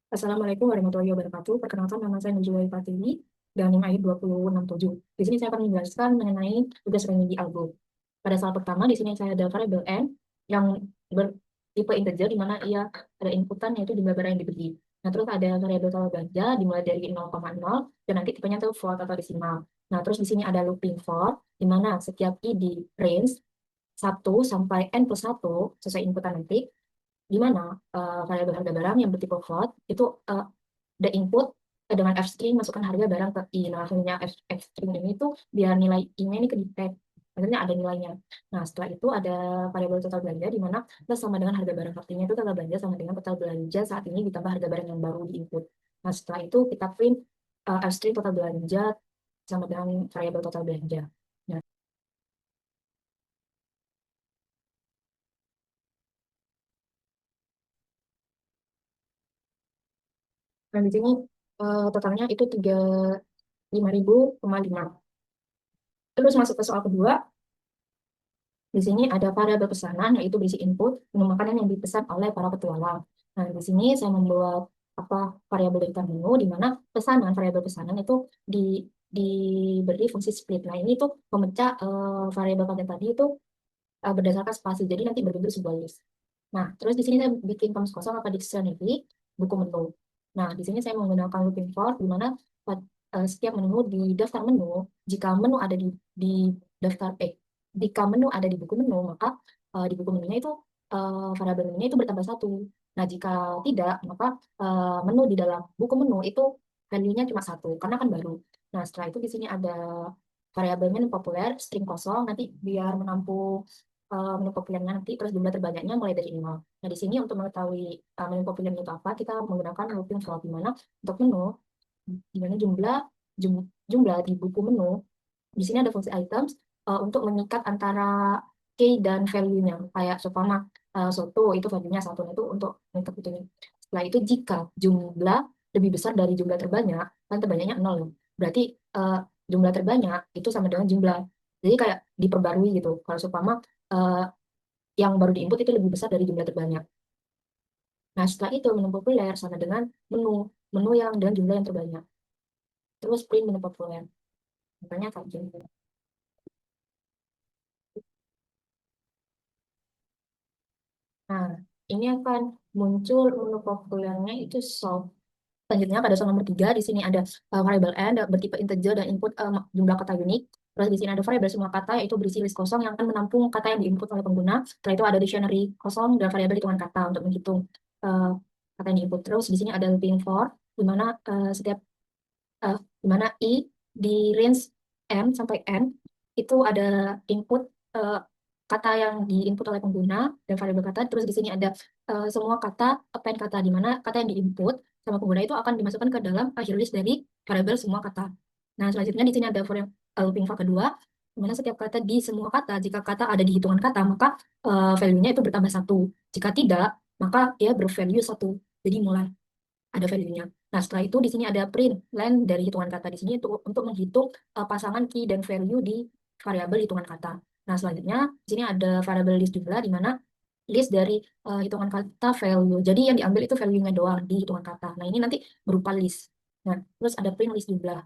Assalamualaikum warahmatullahi wabarakatuh. Perkenalkan, nama saya Najwa Fatini dan NIM ID 2067. Di sini saya akan menjelaskan mengenai tugas remedi algo. Pada saat pertama, di sini saya ada variabel n yang bertipe integer, di mana ia ada inputan yaitu jumlah barang yang dibeli. Nah, terus ada variabel tanggal belanja dimulai dari 0,0 dan nanti tipenya itu float atau desimal. Nah, terus di sini ada looping for, di mana setiap i di range 1 sampai n plus 1 sesuai inputan nanti, di mana variabel harga barang yang bertipe float itu the input dengan f string masukkan harga barang ke i. Nah, hasilnya f string ini tuh biar nilai i-nya ini ke detect. Maksudnya ada nilainya. Nah, setelah itu ada variabel total belanja di mana plus sama dengan harga barang. Artinya itu total belanja sama dengan total belanja saat ini ditambah harga barang yang baru di input. Nah, setelah itu kita print f string total belanja sama dengan variabel total belanja. Nah, dan di sini totalnya itu 35.000,5. Terus masuk ke soal kedua. Di sini ada variabel pesanan, yaitu berisi input menu makanan yang dipesan oleh para petualang. Nah, di sini saya membuat variabel daftar menu, di mana variabel pesanan itu diberi fungsi split. Nah, ini tuh memecah variabel konten tadi itu berdasarkan spasi, jadi nanti berbentuk sebuah list. Nah, terus di sini saya bikin kamus kosong atau dictionary buku menu. Nah, di sini saya menggunakan looping for, di mana setiap menu di daftar menu, jika menu ada di daftar jika menu ada di buku menu, maka di buku menunya itu variabel menunya itu bertambah satu. Nah, jika tidak, maka menu di dalam buku menu itu value-nya cuma satu, karena kan baru. Nah, setelah itu di sini ada variabel menu populer, string kosong, nanti biar menampung menu populernya nanti, terus jumlah terbanyaknya mulai dari 0. Nah, di sini untuk mengetahui menu populer itu apa, kita menggunakan looping for, di mana untuk menu, di mana jumlah di buku menu, di sini ada fungsi items untuk mengikat antara key dan value-nya. Kayak seumpama soto itu value-nya satu, itu untuk mengikat itu. Setelah itu jika jumlah lebih besar dari jumlah terbanyak, kan terbanyaknya 0 ya. Berarti uh, jumlah terbanyak itu sama dengan jumlah. Jadi kayak diperbarui gitu. Kalau seumpama uh, yang baru diinput itu lebih besar dari jumlah terbanyak. Nah, setelah itu menu populer sama dengan menu menu yang dengan jumlah yang terbanyak. Terus print menu populer. Makanya kayak gini. Nah, ini akan muncul menu populernya itu solve. Selanjutnya pada soal nomor 3, di sini ada variable n bertipe integer dan input jumlah kata unik. Terus di sini ada variabel semua kata, yaitu berisi list kosong yang akan menampung kata yang diinput oleh pengguna. Setelah itu ada dictionary kosong dan variabel hitungan kata untuk menghitung uh, kata yang diinput. Terus di sini ada looping for, di mana setiap di mana i di range m sampai n itu ada input uh, kata yang diinput oleh pengguna dan variabel kata. Terus di sini ada semua kata, append kata, di mana kata yang diinput sama pengguna itu akan dimasukkan ke dalam akhir list dari variabel semua kata. Nah, selanjutnya di sini ada looping for kedua, di mana setiap kata di semua kata, jika kata ada di hitungan kata, maka value-nya itu bertambah satu. Jika tidak, maka dia bervalue satu. Jadi mulai ada value-nya. Nah, setelah itu di sini ada print len dari hitungan kata, di sini untuk menghitung pasangan key dan value di variabel hitungan kata. Nah, selanjutnya di sini ada variabel list juga, di mana list dari hitungan kata value. Jadi yang diambil itu value-nya doang di hitungan kata. Nah, ini nanti berupa list. Nah, terus ada print list juga.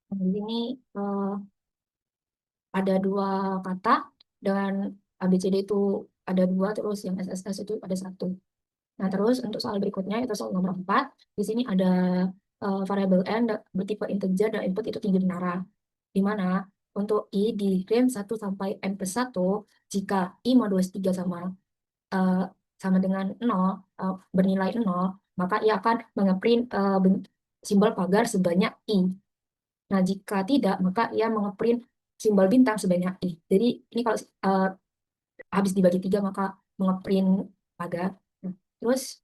Nah, di sini eh, ada dua kata dan ABCD itu ada dua, terus yang SSS itu ada satu. Nah, terus untuk soal berikutnya, itu soal nomor 4. Di sini ada variabel n bertipe integer dan input itu tinggi menara. Di mana untuk i di range 1 sampai n plus 1, jika i modulo 3 eh, sama dengan 0, bernilai 0, maka ia akan mengeprint simbol pagar sebanyak i. Nah, jika tidak, maka ia mengeprint simbol bintang sebanyak i. Jadi, ini kalau habis dibagi 3, maka mengeprint pagar. Nah, terus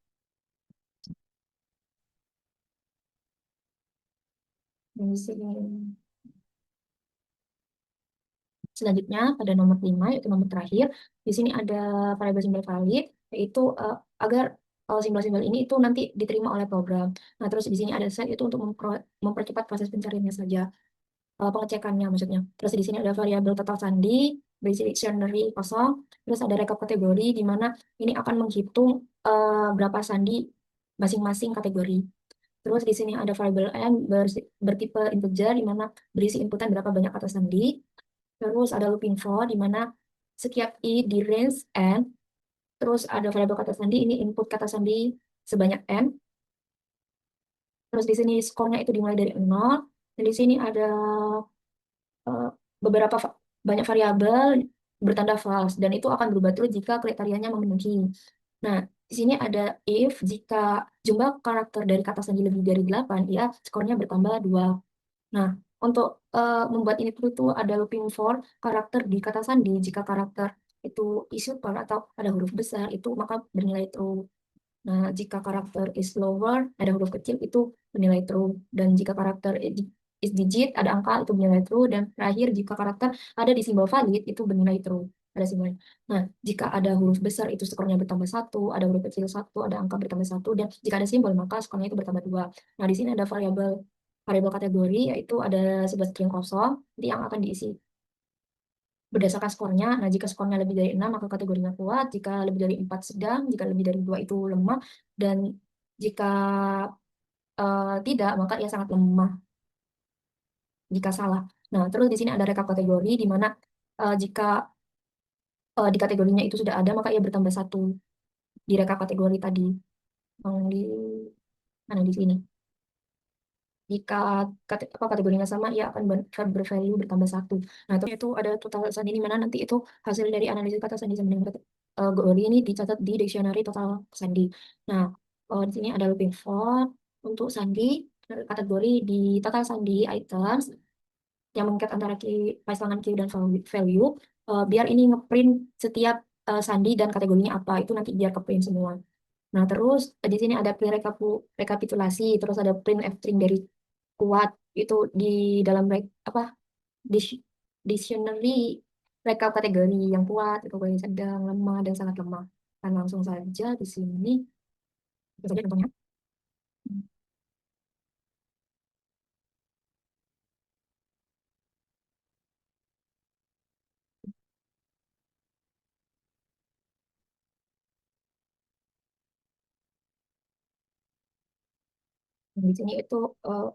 di sini. Selanjutnya, pada nomor 5, yaitu nomor terakhir, di sini ada variabel simbol valid, yaitu agar simbol-simbol ini itu nanti diterima oleh program. Nah, terus di sini ada set itu untuk mempercepat proses pencariannya saja, pengecekannya maksudnya. Terus di sini ada variabel total sandi, berisi dictionary kosong. Terus ada rekap kategori di mana ini akan menghitung berapa sandi masing-masing kategori. Terus di sini ada variable n bertipe integer di mana berisi inputan berapa banyak kata sandi. Terus ada looping for di mana setiap i di range n. Terus ada variabel kata sandi, ini input kata sandi sebanyak n. Terus di sini skornya itu dimulai dari 0. Dan di sini ada eh, beberapa banyak variabel bertanda false dan itu akan berubah terus jika kriterianya memenuhi. Nah, di sini ada if jika jumlah karakter dari kata sandi lebih dari 8, ya skornya bertambah 2. Nah, untuk membuat ini itu ada looping for karakter di kata sandi. Jika karakter itu super atau ada huruf besar, itu maka bernilai true. Nah, jika karakter is lower, ada huruf kecil, itu bernilai true. Dan jika karakter is digit, ada angka, itu bernilai true. Dan terakhir, jika karakter ada di simbol valid, itu bernilai true. Ada simbolnya. Nah, jika ada huruf besar, itu skornya bertambah 1. Ada huruf kecil 1, ada angka bertambah 1. Dan jika ada simbol, maka skornya itu bertambah 2. Nah, di sini ada variabel variabel kategori, yaitu ada sebuah string kosong, nanti yang akan diisi berdasarkan skornya. Nah, jika skornya lebih dari 6, maka kategorinya kuat. Jika lebih dari 4 sedang. Jika lebih dari 2 itu lemah. Dan jika tidak, maka ia sangat lemah jika salah. Nah, terus di sini ada rekap kategori, di mana jika di kategorinya itu sudah ada, maka ia bertambah 1 di rekap kategori tadi. Yang di mana di sini. Jika kategorinya sama, ia akan bervalue bertambah 1. Nah, itu ada total sandi di mana nanti itu hasil dari analisis kata sandi sama dengan kategori ini dicatat di dictionary total sandi. Nah, di sini ada looping for untuk sandi kategori di total sandi items yang mengikat antara pasangan key dan value, biar ini ngeprint setiap sandi dan kategorinya apa, itu nanti biar ke print semua. Nah, terus di sini ada print rekapitulasi, terus ada print f string dari kuat itu di dalam apa dis- dictionary rekap kategori yang kuat, kategori sedang, lemah, dan sangat lemah. Dan langsung saja di sini, itu saja contohnya. Di sini itu eh,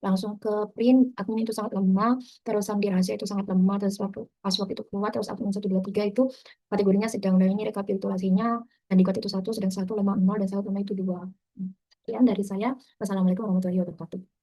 langsung ke print, admin itu sangat lemah, terus sandi rahasia itu sangat lemah, terus password itu kuat, terus admin 123 itu kategorinya sedang, dan ini rekapitulasinya, dan di kode itu 1, sedang 1, lemah 0, dan sangat lemah itu 2. Sekian dari saya. Wassalamualaikum warahmatullahi wabarakatuh.